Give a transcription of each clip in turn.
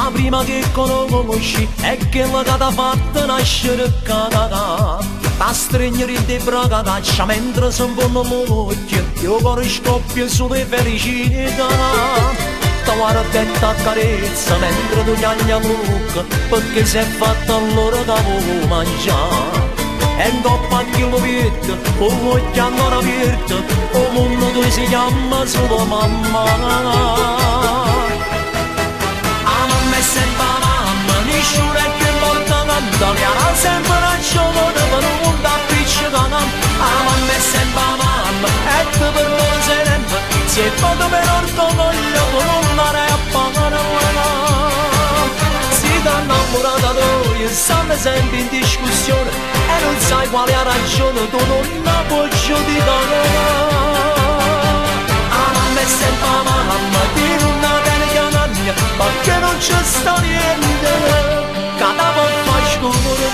ma prima che conosci è che la che t'ha fatto nascere cada. Da stringere in te braga caccia mentre si fanno l'occhio, io cuore scoppia sulle felicità. Ti guarda detta carezza mentre tu chiagni a bocca, perché si è fatta allora che vuoi mangiare. E in coppa a chilometri, con l'occhio ancora aperto, il mondo tu si chiama solo mamma. A mamma è sempre mamma, nessuno è più importante, le ha sempre ragione per un mondo appiccicato. A mamma è sempre mamma, e tu per loro sempre, si è fatto per orgoglio, tu non dare a pagare. Si t'ha innamorata tu, e stanno sempre in discussione, e non sai quale ha ragione, tu non la puoi giudicare. A mamma è sempre mamma, di non avere chiamagna, perché non c'è sta niente, cada volta fai scomodare.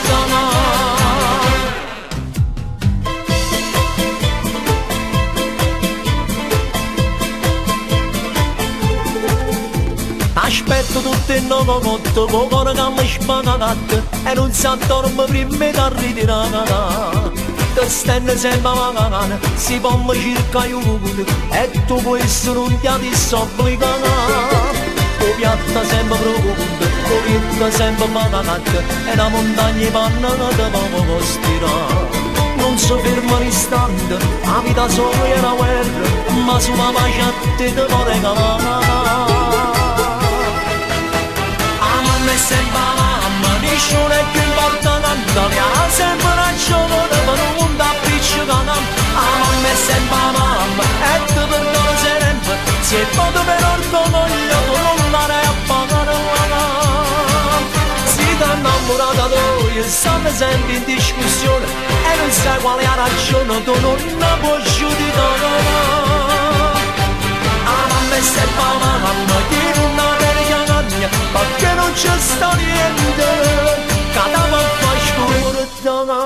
Aspetto tutto il nuovo cotto, con cuore che mi spagato, e non si addorme prima da ritirare. Ti stanno sempre magana, si pomma circa aiuto, e tu questo non ti ha disobbligato. O piatta sempre profonda, o piatta sempre magata, e la montagna panna che ti può stirare. Non si ferma un istante, la vita solo è una guerra, ma sulla pace a te ti può regalare. È sempre mamma, nessuno è più importante, le ha sempre ragione per un mondo appiccicato. A mamma è sempre mamma, e tu per loro sempre, si è fatto per orgoglio, tu non dare a pagare. Si t'ha innamorata tu, e stanno sempre in discussione, e non sai quale ha ragione, tu non la puoi giudicare. A mamma è sempre mamma, chi non avere chiamagna, perché non c'è sta niente, cada volta fai scomodare.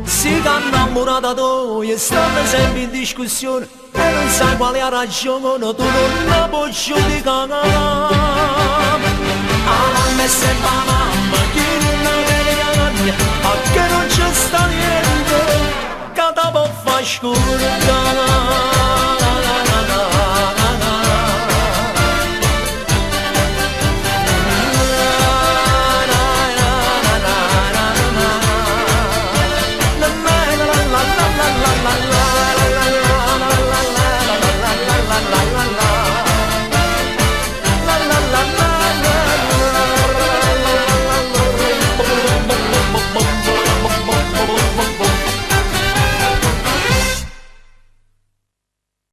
Si t'ha innamorata tu, e stanno sempre in discussione, e non sai quale ha ragione, tu non la puoi giudicare. A mamma è sempre mamma,